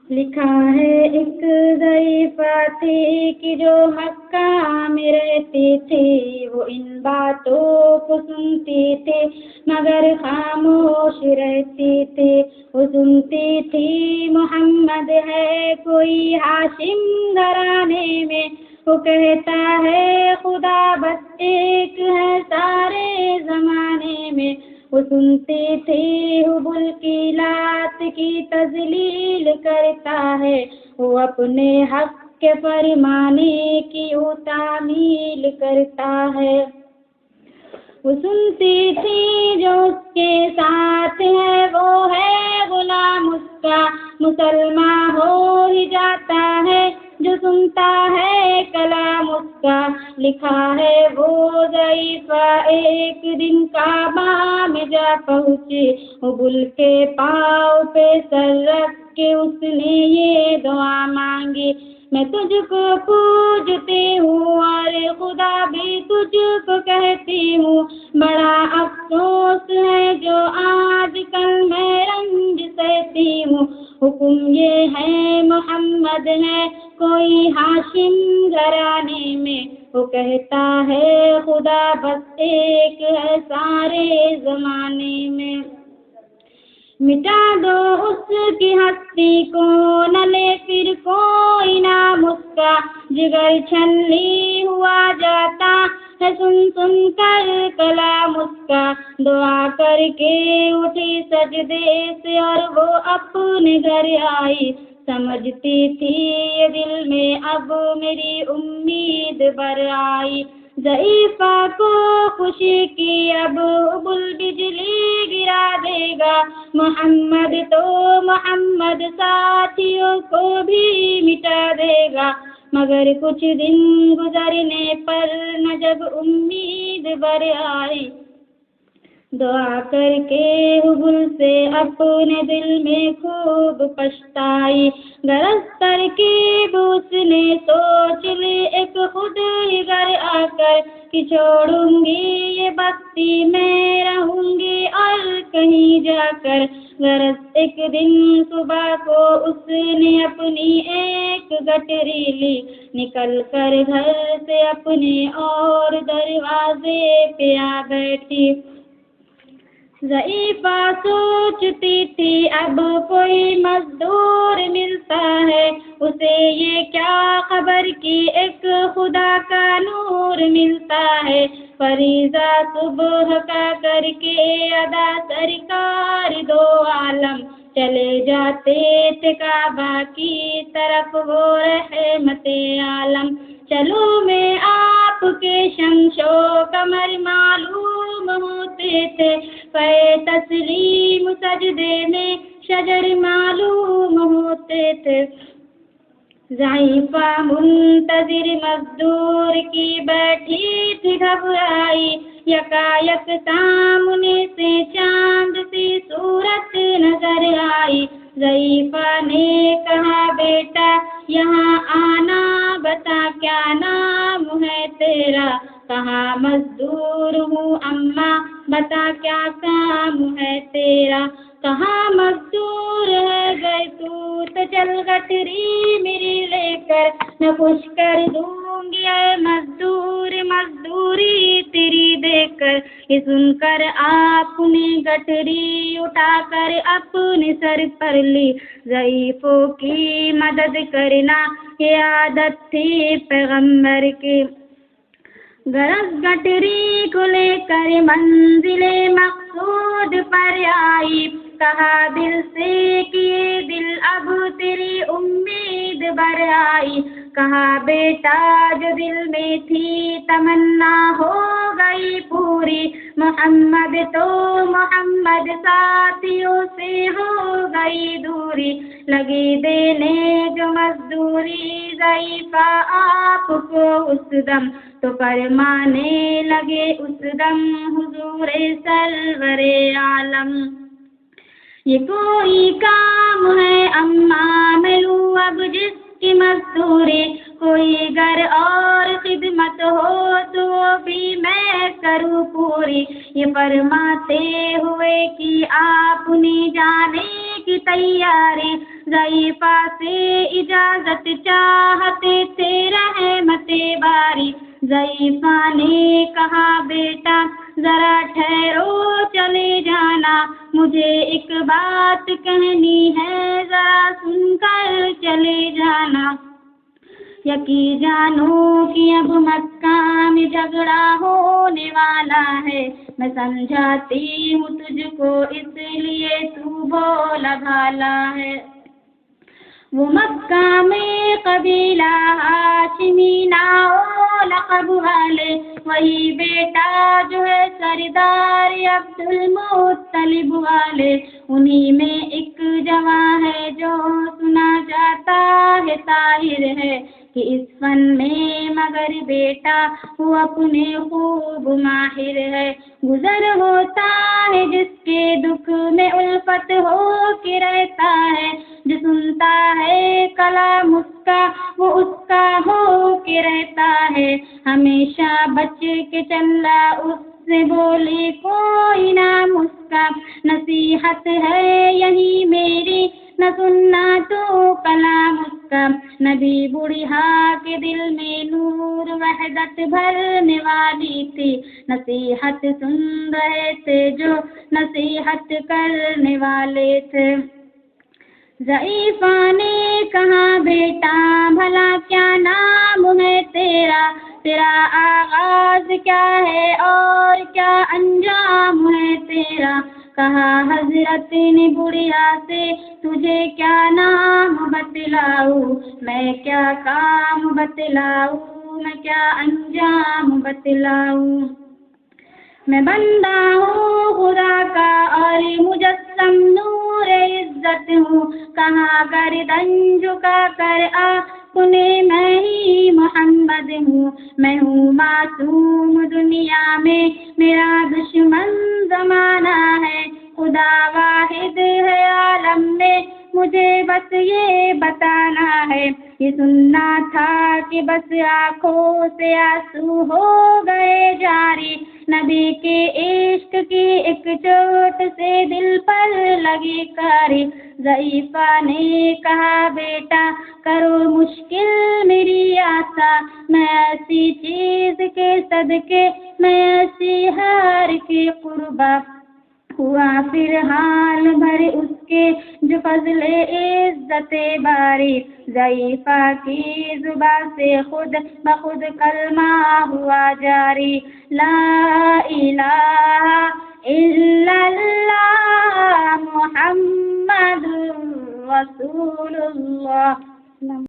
لکھا ہے ایک ضعیفہ تھی کہ جو مکہ میں رہتی تھی، وہ ان باتوں کو سنتی تھی مگر خاموش رہتی تھی۔ وہ سنتی تھی محمد ہے کوئی ہاشم گھرانے میں، وہ کہتا ہے خدا بس ایک ہے سارے زمانے میں۔ وہ سنتی تھی حبل کی لات کی تذلیل کرتا ہے، وہ اپنے حق کے فرمانے کی وہ تعمیل کرتا ہے۔ وہ سنتی تھی جو اس کے ساتھ ہے وہ ہے غلام اس کا، مسلمان ہو ہی جاتا ہے جو سنتا ہے کلام اس کا۔ لکھا ہے وہ ضعیفہ ایک دن کعبہ میں جا پہنچی، حبل کے پاؤں پہ سر رکھ کے اس نے یہ دعا مانگی، میں تجھ کو پوجتی ہوں اور خدا بھی تجھ کو کہتی ہوں، بڑا افسوس ہے جو آج کل میں رنج سہتی ہوں۔ حکم یہ ہے محمد ہے کوئی ہاشم گھرانے میں، وہ کہتا ہے خدا بس ایک ہے سارے زمانے میں۔ مٹا دو اس کی ہستی کو نہ لے پھر کوئی نام اس کا، جگر چھلنی ہوا جاتا ہے سن سن کر کلام اس کا۔ دعا کر کے اٹھی سجدے سے اور وہ اپنے گھر آئی، سمجھتی تھی یہ دل میں اب میری امید بر آئی۔ ضعیفہ کو خوشی کی اب حبل بجلی گرا دے گا، محمد تو محمد ساتھیوں کو بھی مٹا دے گا۔ مگر کچھ دن گزرنے پر نہ جب امید بر آئی، دعا کر کے حبل سے اپنے دل میں خوب پچھتائی۔ غرض ترکیب اس نے سوچ لی ایک خود ہی گھر آ کر کہ چھوڑوں گی یہ بستی میں رہوں گی اور کہیں جا کر۔ غرض ایک دن صبح کو اس نے اپنی ایک گٹری لی، نکل کر گھر سے اپنے اور دروازے پہ آ بیٹھی۔ ضعیفہ سوچتی تھی اب کوئی مزدور ملتا ہے اسے، یہ کیا خبر کہ ایک خدا کا نور ملتا ہے۔ فریضہ صبح کا کر کے ادا سرکار دو عالم چلے جاتے تھے کعبہ کی طرف وہ رحمت عالم۔ چلو میں آپ کے شمش و قمر معلوم ہوتے تھے، پے تسلیم سجدے میں شجر معلوم ہوتے تھے۔ ضعیفہ منتظر مزدور کی بیٹھی تھی گھبرائی، یکایک سامنے سے چاند سی صورت نظر آئی۔ ضعیفہ نے کہا بیٹا یہاں آنا، بتا کیا نام ہے تیرا؟ کہا مزدور ہوں اماں، بتا کیا کام ہے تیرا؟ کہا مزدور ہے گئے تو چل گٹری میری لے کر، میں خوش کر دوں گی اے مزدور مزدوری تیری دے کر۔ یہ سن کر آپ نے گٹری اٹھا کر اپنے سر پر لی، ضعیفوں کی مدد کرنا یہ عادت تھی پیغمبر کی۔ غرض گٹری کو لے کر منزل مقصود پر آئی، کہا دل سے کہ یہ دل اب تیری امید بر آئی۔ کہا بیٹا جو دل میں تھی تمنا ہو گئی پوری، محمد تو محمد ساتھیوں سے ہو گئی دوری۔ لگی دینے جو مزدوری ضعیفہ آپ کو اس دم، تو فرمانے لگے اس دم حضور سرور عالم۔ یہ کوئی کام ہے اماں میں لوں اب جس کی مزدوری، کوئی گر اور خدمت ہو تو وہ بھی میں کروں پوری۔ یہ فرماتے ہوئے کہ آپ نے جانے کی تیاری، ضعیفہ سے اجازت چاہتے تھے رحمت باری، ضعیفہ نے کہا بیٹا ذرا ٹھہرو چلے جانا، مجھے ایک بات کہنی ہے ذرا سن کر چلے جانا، یقین جانو کہ اب مکہ میں جھگڑا ہونے والا ہے، میں سمجھاتی ہوں تجھ کو اس لیے تو بولا بھالا ہے۔ وہ مکہ میں قبیلہ ہاشمی نام لقب والے، وہی بیٹا جو ہے سردار عبد المطلب والے، انہی میں ایک جوان ہے جو سنا جاتا ہے طاہر ہے، کہ اس فن میں مگر بیٹا وہ اپنے خوب ماہر ہے، گزر ہوتا ہے جس کے دکھ میں الفت ہو کے رہتا ہے، جو سنتا ہے کلام اس کا وہ اس کا ہو کے رہتا ہے، ہمیشہ بچ کے چلا اس سے بولے کوئی نہ مسکا، نصیحت ہے یہی میری نہ سننا تو کلام اس کا، نبی بڑھا کے دل میں نور وحدت بھرنے والی تھی، نصیحت سن رہے تھے جو نصیحت کرنے والے تھے۔ ضعیفہ نے کہا بیٹا بھلا کیا نام ہے تیرا، تیرا آغاز کیا ہے اور کیا انجام ہے تیرا، کہا حضرت نے بڑھیا سے تجھے کیا نام بتلاؤں، میں کیا کام بتلاؤں، میں کیا انجام بتلاؤں، میں بندہ ہوں خدا کا اور مجسم نور عزت ہوں، کہاں گردن جھکا کر آنکھیں میں ہی محمد ہوں، میں ہوں معصوم دنیا میں میرا دشمن زمانہ ہے، خدا واحد ہے عالم میں مجھے بس یہ بتانا ہے، یہ سننا تھا کہ بس آنکھوں سے آنسو ہو گئے جاری، نبی کے عشق کی ایک چوٹ سے دل پر لگی کاری، ضعیفہ نے کہا بیٹا کرو مشکل میری آسا، میں ایسی چیز کے صدقے میں ایسی ہار کے قربا، ہوا پھر حال بھر اس کے جو فضل عزت باری، ضعیفہ کی زبان سے خود بخود کلمہ ہوا جاری، لا الہ الا اللہ محمد رسول اللہ۔